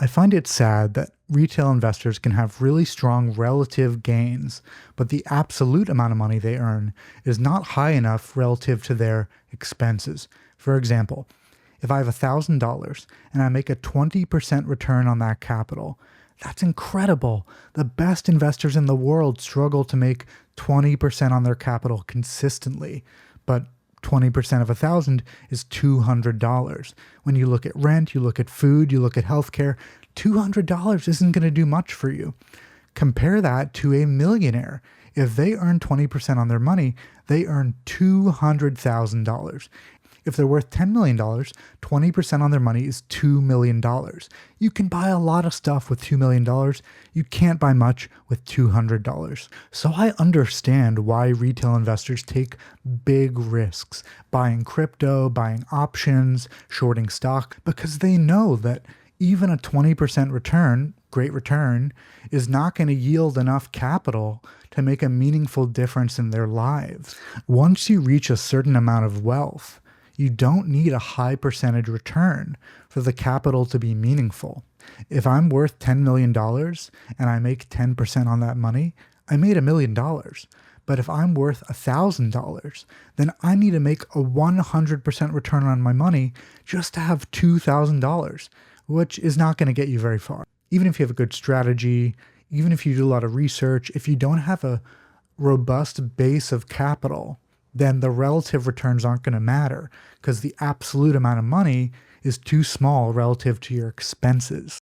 I find it sad that retail investors can have really strong relative gains, but the absolute amount of money they earn is not high enough relative to their expenses. For example, if I have $1,000 and I make a 20% return on that capital, that's incredible. The best investors in the world struggle to make 20% on their capital consistently, but 20% of 1,000 is $200. When you look at rent, you look at food, you look at healthcare, $200 isn't going to do much for you. Compare that to a millionaire. If they earn 20% on their money, they earn $200,000. If they're worth $10 million, 20% on their money is $2 million. You can buy a lot of stuff with $2 million. You can't buy much with $200. So I understand why retail investors take big risks, buying crypto, buying options, shorting stock, because they know that even a 20% return, great return, is not going to yield enough capital to make a meaningful difference in their lives. Once you reach a certain amount of wealth, you don't need a high percentage return for the capital to be meaningful. If I'm worth $10 million and I make 10% on that money, I made $1 million. But if I'm worth $1,000, then I need to make a 100% return on my money just to have $2,000, which is not going to get you very far. Even if you have a good strategy, even if you do a lot of research, if you don't have a robust base of capital, then the relative returns aren't going to matter because the absolute amount of money is too small relative to your expenses.